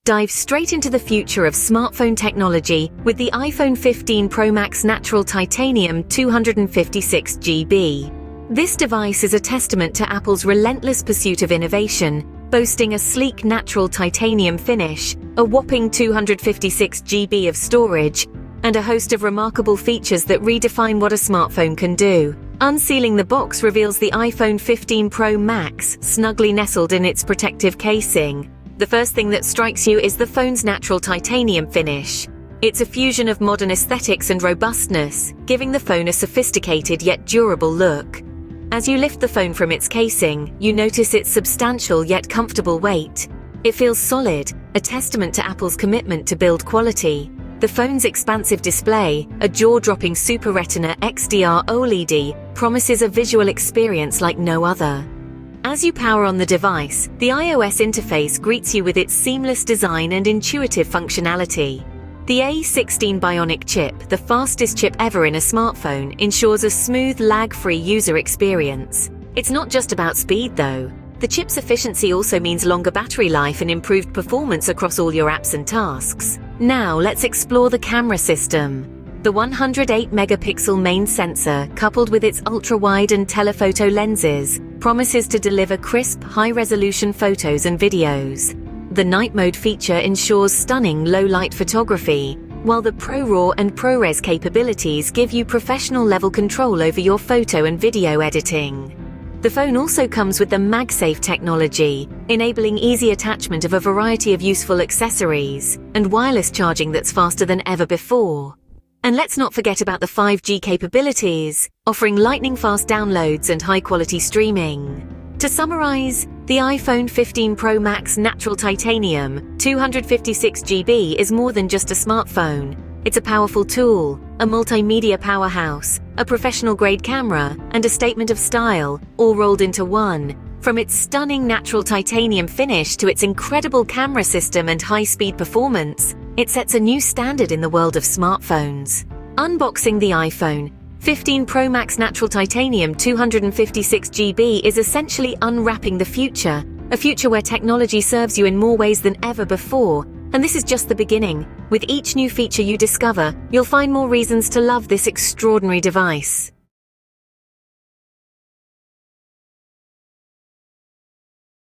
Dive straight into the future of smartphone technology with the iPhone 15 Pro Max Natural Titanium 256GB. This device is a testament to Apple's relentless pursuit of innovation, boasting a sleek natural titanium finish, a whopping 256GB of storage, and a host of remarkable features that redefine what a smartphone can do. Unsealing the box reveals the iPhone 15 Pro Max, snugly nestled in its protective casing. The first thing that strikes you is the phone's natural titanium finish. It's a fusion of modern aesthetics and robustness, giving the phone a sophisticated yet durable look. As you lift the phone from its casing, you notice its substantial yet comfortable weight. It feels solid, a testament to Apple's commitment to build quality. The phone's expansive display, a jaw-dropping Super Retina XDR OLED, promises a visual experience like no other. As you power on the device, the iOS interface greets you with its seamless design and intuitive functionality. The A16 Bionic chip, the fastest chip ever in a smartphone, ensures a smooth, lag-free user experience. It's not just about speed, though. The chip's efficiency also means longer battery life and improved performance across all your apps and tasks. Now, let's explore the camera system. The 108-megapixel main sensor, coupled with its ultra-wide and telephoto lenses, promises to deliver crisp, high-resolution photos and videos. The night mode feature ensures stunning low-light photography, while the ProRAW and ProRes capabilities give you professional-level control over your photo and video editing. The phone also comes with the MagSafe technology, enabling easy attachment of a variety of useful accessories, and wireless charging that's faster than ever before. And let's not forget about the 5G capabilities, offering lightning-fast downloads and high-quality streaming. To summarize, the iPhone 15 Pro Max Natural Titanium 256GB is more than just a smartphone. It's a powerful tool, a multimedia powerhouse, a professional-grade camera, and a statement of style, all rolled into one. From its stunning natural titanium finish to its incredible camera system and high-speed performance, it sets a new standard in the world of smartphones. Unboxing the iPhone 15 Pro Max Natural Titanium 256GB is essentially unwrapping the future, a future where technology serves you in more ways than ever before. And this is just the beginning. With each new feature you discover, you'll find more reasons to love this extraordinary device.